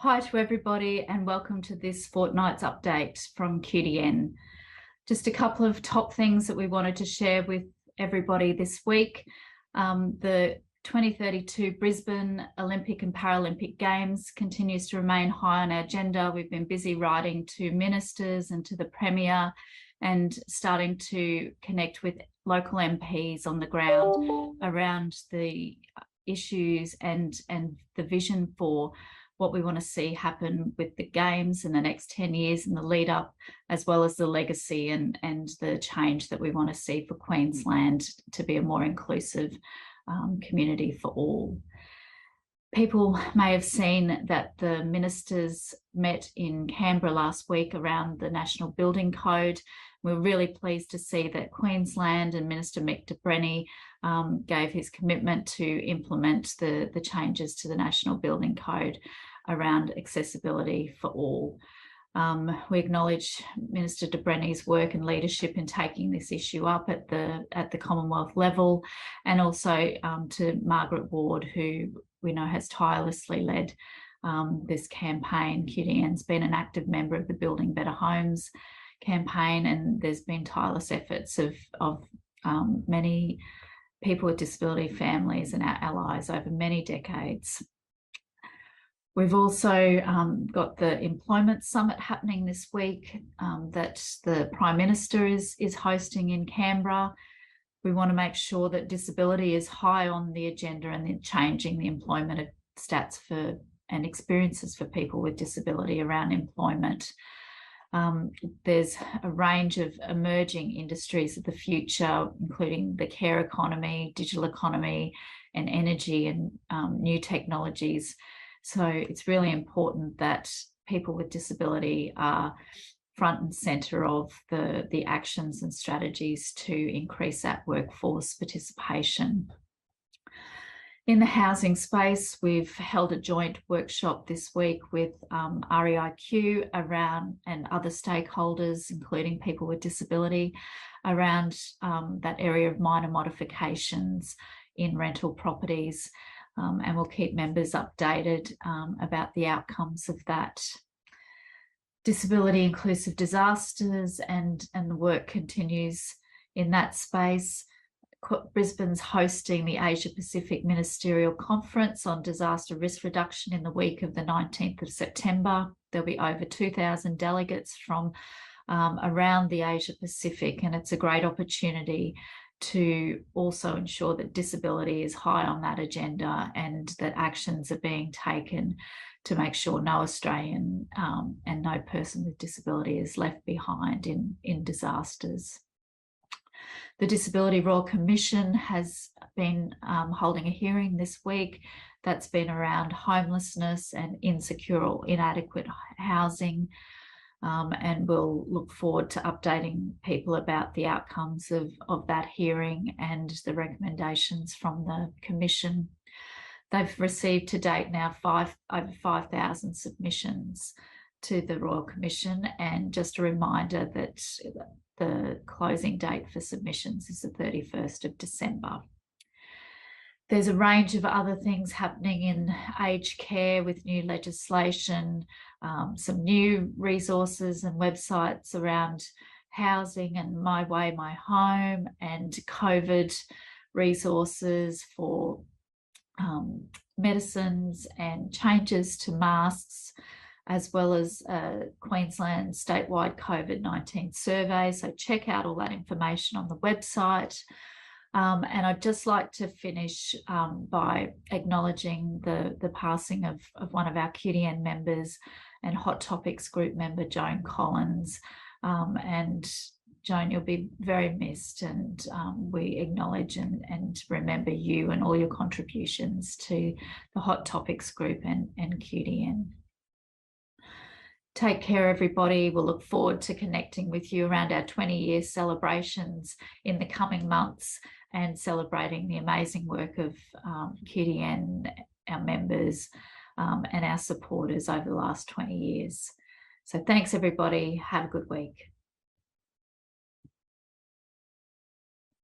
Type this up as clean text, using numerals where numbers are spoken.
Hi to everybody and welcome to this fortnight's update from QDN. Just a couple of top things that we wanted to share with everybody this week. The 2032 Brisbane Olympic and Paralympic Games continues to remain high on our agenda. We've been busy writing to ministers and to the Premier and starting to connect with local MPs on the ground around the issues and the vision for what we want to see happen with the Games in the next 10 years in the lead up, as well as the legacy and the change that we want to see for Queensland to be a more inclusive community for all. People may have seen that the ministers met in Canberra last week around the National Building Code. We're really pleased to see that Queensland and Minister Mick de Brenni gave his commitment to implement the changes to the National Building Code around accessibility for all. We acknowledge Minister de Brenni's work and leadership in taking this issue up at the Commonwealth level, and also to Margaret Ward, who we know has tirelessly led this campaign. QDN's been an active member of the Building Better Homes campaign, and there's been tireless efforts of many people with disability families and our allies over many decades. We've also got the Employment Summit happening this week that the Prime Minister is hosting in Canberra. We want to make sure that disability is high on the agenda and then changing the employment stats for and experiences for people with disability around employment. There's a range of emerging industries of the future, including the care economy, digital economy, and energy and new technologies. So it's really important that people with disability are front and centre of the actions and strategies to increase that workforce participation. In the housing space, we've held a joint workshop this week with REIQ around and other stakeholders, including people with disability, around that area of minor modifications in rental properties. And we'll keep members updated about the outcomes of that. Disability inclusive disasters and the work continues in that space. Brisbane's hosting the Asia Pacific Ministerial Conference on Disaster Risk Reduction in the week of the 19th of September. There'll be over 2,000 delegates from around the Asia Pacific, and it's a great opportunity to also ensure that disability is high on that agenda and that actions are being taken to make sure no Australian and no person with disability is left behind in disasters. The Disability Royal Commission has been holding a hearing this week that's been around homelessness and insecure or inadequate housing. And we'll look forward to updating people about the outcomes of that hearing and the recommendations from the Commission. They've received to date now over 5,000 submissions to the Royal Commission, and just a reminder that the closing date for submissions is the 31st of December. There's a range of other things happening in aged care with new legislation, some new resources and websites around housing and My Way, My Home, and COVID resources for medicines and changes to masks, as well as Queensland statewide COVID-19 survey. So check out all that information on the website. And I'd just like to finish by acknowledging the passing of one of our QDN members and Hot Topics group member, Joan Collins. And Joan, you'll be very missed, and we acknowledge and remember you and all your contributions to the Hot Topics group and QDN. Take care, everybody. We'll look forward to connecting with you around our 20-year celebrations in the coming months and celebrating the amazing work of QDN, our members, and our supporters over the last 20 years. So thanks, everybody. Have a good week.